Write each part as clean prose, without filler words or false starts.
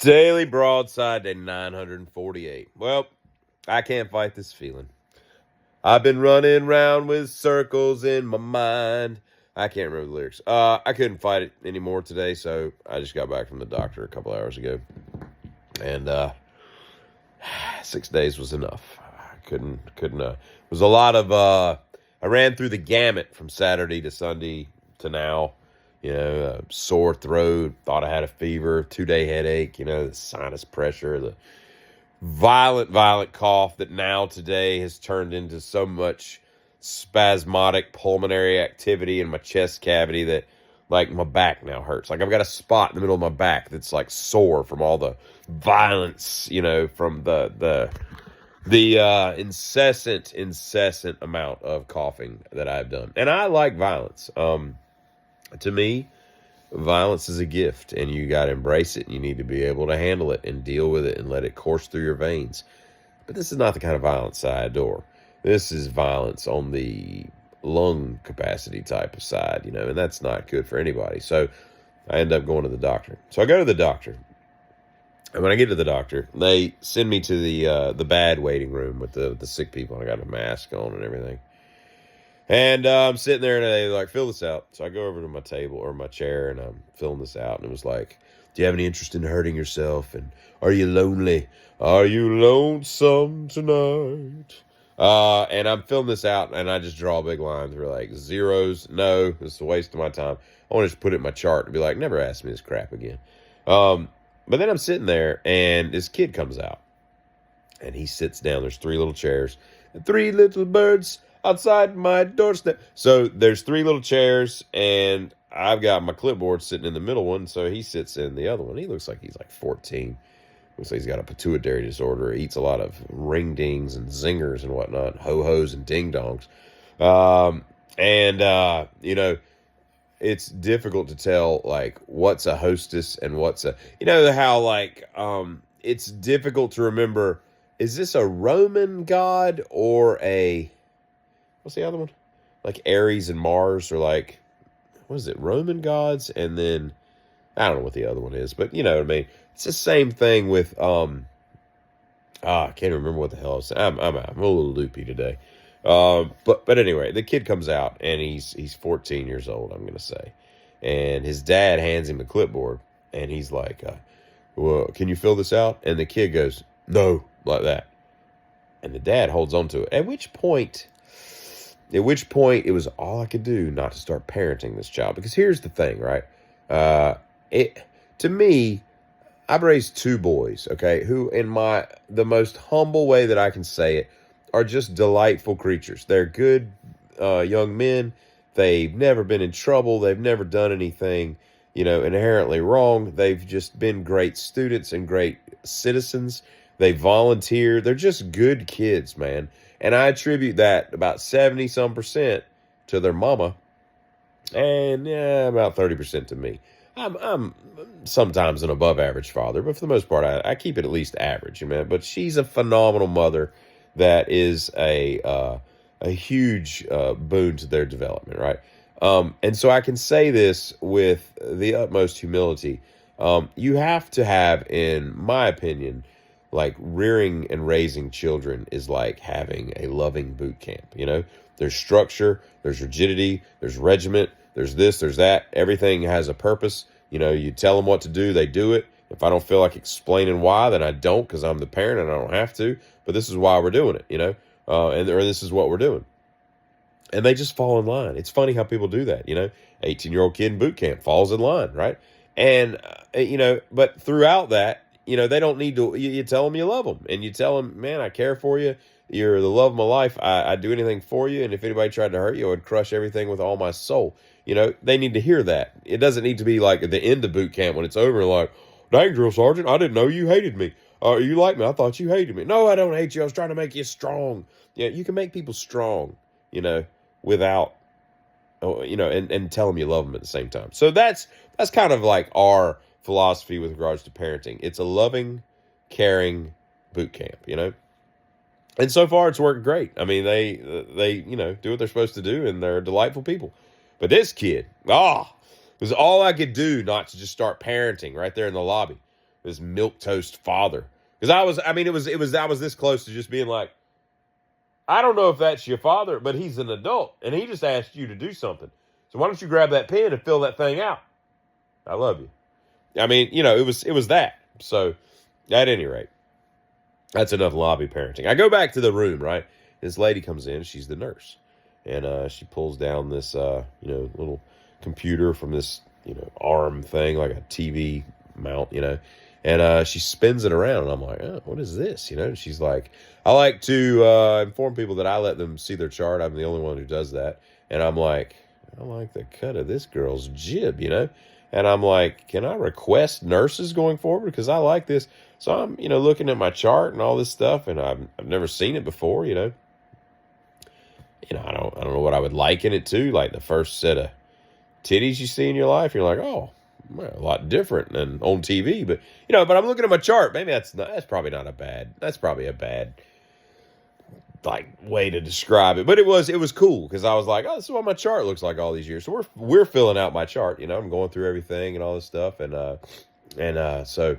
Daily Broadside day 948. Well, I can't fight this feeling. I've been running round with circles in my mind. I can't remember the lyrics. I couldn't fight it anymore today, so I just got back from the doctor a couple hours ago. And 6 days was enough. I couldn't it was a lot of I ran through the gamut from Saturday to Sunday to now. Sore throat, thought I had a fever, 2-day headache, the sinus pressure, the violent cough that now today has turned into so much spasmodic pulmonary activity in my chest cavity that like my back now hurts. Like I've got a spot in the middle of my back that's like sore from all the violence, from the incessant amount of coughing that I've done. And I like violence. To me, violence is a gift, and you got to embrace it. You need to be able to handle it and deal with it and let it course through your veins. But this is not the kind of violence I adore. This is violence on the lung capacity type of side, and that's not good for anybody. So I end up going to the doctor. So I go to the doctor, and when I get to the doctor, they send me to the bad waiting room with the sick people. I got a mask on and everything. And I'm sitting there and they like, fill this out. So I go over to my table or my chair and I'm filling this out. And it was like, do you have any interest in hurting yourself? And are you lonely? Are you lonesome tonight? And I'm filling this out and I just draw a big line through like zeros. No, it's a waste of my time. I want to just put it in my chart and be like, never ask me this crap again. But then I'm sitting there and this kid comes out and he sits down. There's 3 little chairs and 3 little birds outside my doorstep. So there's 3 little chairs, and I've got my clipboard sitting in the middle one, so he sits in the other one. He looks like he's like 14. Looks like he's got a pituitary disorder. He eats a lot of ring-dings and zingers and whatnot, ho-hos and ding-dongs. It's difficult to tell, like, what's a hostess and what's a... how, like, it's difficult to remember, is this a Roman god or a... What's the other one? Like Ares and Mars, or like, what is it? Roman gods, and then I don't know what the other one is, but you know what I mean. It's the same thing with I can't remember what the hell I was saying. I'm a little loopy today. But anyway, the kid comes out and he's 14 years old, I'm gonna say, and his dad hands him a clipboard and he's like, "Well, can you fill this out?" And the kid goes, "No," like that, and the dad holds on to it. At which point it was all I could do not to start parenting this child. Because here's the thing, right? To me, I've raised 2 boys, okay, who in the most humble way that I can say it, are just delightful creatures. They're good young men. They've never been in trouble. They've never done anything, inherently wrong. They've just been great students and great citizens. They volunteer. They're just good kids, man. And I attribute that about 70-some% to their mama, and about 30% to me. I'm sometimes an above average father, but for the most part, I keep it at least average, man. But she's a phenomenal mother that is a huge boon to their development, right? And so I can say this with the utmost humility. You have to have, in my opinion, like rearing and raising children is like having a loving boot camp. There's structure, there's rigidity, there's regiment, there's this, there's that. Everything has a purpose. You tell them what to do, they do it. If I don't feel like explaining why, then I don't, because I'm the parent and I don't have to. But this is why we're doing it, or this is what we're doing. And they just fall in line. It's funny how people do that, 18-year-old kid in boot camp falls in line, right? And, but throughout that, they don't need to, you tell them you love them, and you tell them, man, I care for you. You're the love of my life. I'd do anything for you. And if anybody tried to hurt you, I would crush everything with all my soul. They need to hear that. It doesn't need to be like at the end of boot camp when it's over, like, dang, drill sergeant, I didn't know you hated me. You like me. I thought you hated me. No, I don't hate you. I was trying to make you strong. Yeah, you can make people strong, without, and tell them you love them at the same time. So that's kind of like our philosophy with regards to parenting. It's a loving, caring boot camp, And so far it's worked great. I mean, they do what they're supposed to do, and they're delightful people. But this kid, it was all I could do not to just start parenting right there in the lobby. this milquetoast father. Because I was this close to just being like, I don't know if that's your father, but he's an adult and he just asked you to do something. So why don't you grab that pen and fill that thing out? I love you. I mean, it was that. So at any rate, that's enough lobby parenting. I go back to the room, right? This lady comes in. She's the nurse. And she pulls down this, little computer from this, arm thing, like a TV mount, and she spins it around. And I'm like, oh, what is this? And she's like, I like to inform people that I let them see their chart. I'm the only one who does that. And I'm like, I like the cut of this girl's jib, And I'm like, can I request nurses going forward? Because I like this. So I'm, looking at my chart and all this stuff, and I've never seen it before, I don't know what I would liken it to. Like the first set of titties you see in your life, you're like, oh, well, a lot different than on TV. But but I'm looking at my chart. Maybe that's probably not a bad. That's probably a bad like way to describe it. But it was cool because I was like, oh, this is what my chart looks like all these years. So we're filling out my chart. I'm going through everything and all this stuff, and so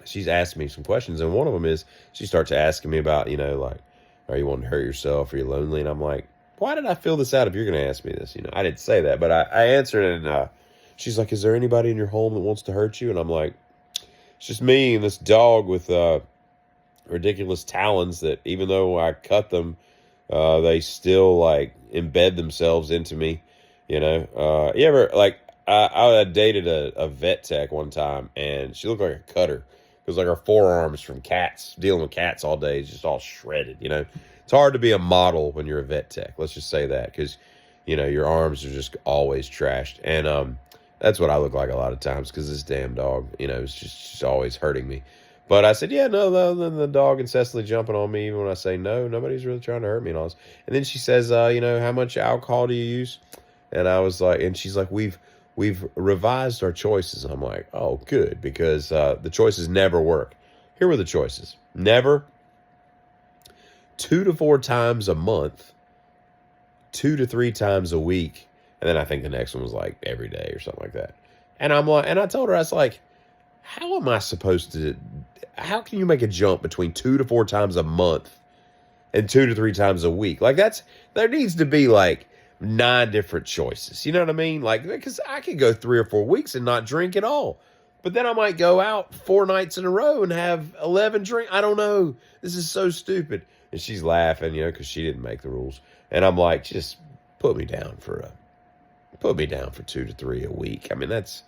she's asked me some questions, and one of them is she starts asking me about like, are you wanting to hurt yourself? Are you lonely? And I'm like, why did I fill this out if you're going to ask me this? I didn't say that, but I answered it, and she's like, is there anybody in your home that wants to hurt you? And I'm like, it's just me and this dog with ridiculous talons that even though I cut them, they still like embed themselves into me. You ever like, I dated a vet tech one time, and she looked like a cutter. It was like her forearms from cats, dealing with cats all day, just all shredded, It's hard to be a model when you're a vet tech. Let's just say that because, your arms are just always trashed. And that's what I look like a lot of times because this damn dog, is just always hurting me. But I said, yeah, no, then the dog incessantly jumping on me even when I say no, nobody's really trying to hurt me and all this. And then she says, how much alcohol do you use? And I was like, and she's like, we've revised our choices. I'm like, oh, good, because the choices never work. Here were the choices. Never, 2 to 4 times a month, 2 to 3 times a week. And then I think the next one was like every day or something like that. And I'm like, and I told her, I was like, how can you make a jump between 2 to 4 times a month and 2 to 3 times a week? Like there needs to be like 9 different choices. You know what I mean? Like, because I could go 3 or 4 weeks and not drink at all. But then I might go out 4 nights in a row and have 11 drinks. I don't know. This is so stupid. And she's laughing, because she didn't make the rules. And I'm like, just put me down for 2 to 3 a week. I mean, that's,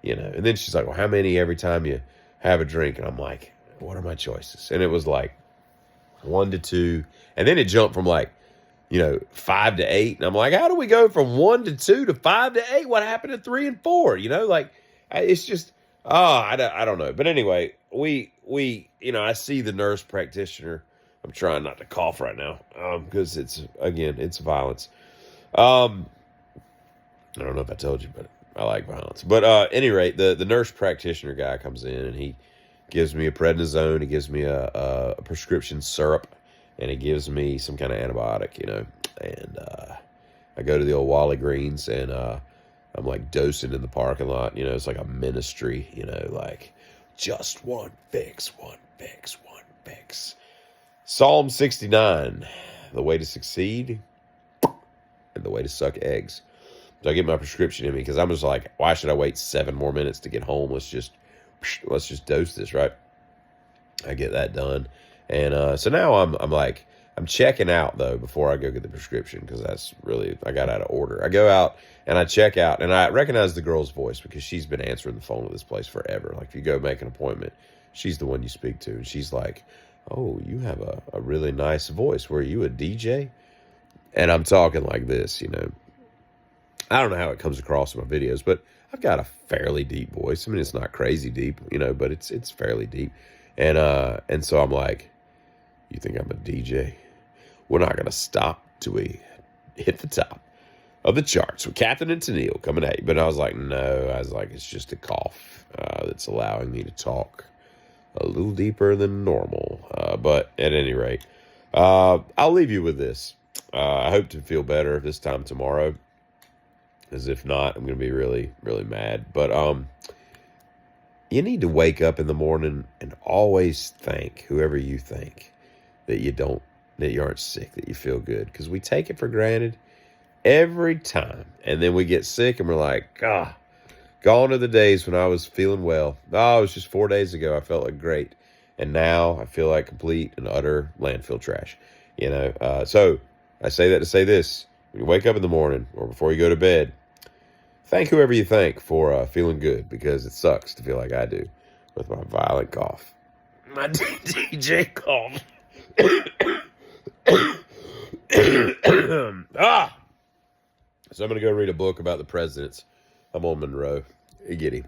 And then she's like, well, how many every time you have a drink? And I'm like, what are my choices? And it was like 1 to 2. And then it jumped from like, 5 to 8. And I'm like, how do we go from 1 to 2 to 5 to 8? What happened to 3 and 4? It's just, I don't know. But anyway, we I see the nurse practitioner. I'm trying not to cough right now because it's violence. I don't know if I told you, but I like violence. But at any rate, the nurse practitioner guy comes in and he gives me a prednisone. He gives me a prescription syrup. And he gives me some kind of antibiotic, and I go to the old Wally Greens, and I'm like dosing in the parking lot, it's like a ministry, like just one fix. Psalm 69, the way to succeed and the way to suck eggs. So I get my prescription in me because I'm just like, why should I wait 7 more minutes to get home? Let's just dose this, right? I get that done. And so now I'm checking out though before I go get the prescription because I got out of order. I go out and I check out and I recognize the girl's voice because she's been answering the phone at this place forever. Like if you go make an appointment, she's the one you speak to. And she's like, oh, you have a really nice voice. Were you a DJ? And I'm talking like this, I don't know how it comes across in my videos, but I've got a fairly deep voice. I mean, it's not crazy deep, but it's fairly deep. And so I'm like, you think I'm a DJ? We're not going to stop till we hit the top of the charts with Captain and Tennille coming at you. But I was like, no. I was like, it's just a cough that's allowing me to talk a little deeper than normal. But at any rate, I'll leave you with this. I hope to feel better this time tomorrow. As if not, I'm going to be really, really mad. But, you need to wake up in the morning and always thank whoever you think that you aren't sick, that you feel good. Because we take it for granted every time. And then we get sick and we're like, gone are the days when I was feeling well. Oh, it was just 4 days ago. I felt like great. And now I feel like complete and utter landfill trash. So I say that to say this. When you wake up in the morning or before you go to bed, thank whoever you thank for feeling good, because it sucks to feel like I do with my violent cough. My DJ cough. So I'm going to go read a book about the presidents. I'm on Monroe. Giddy.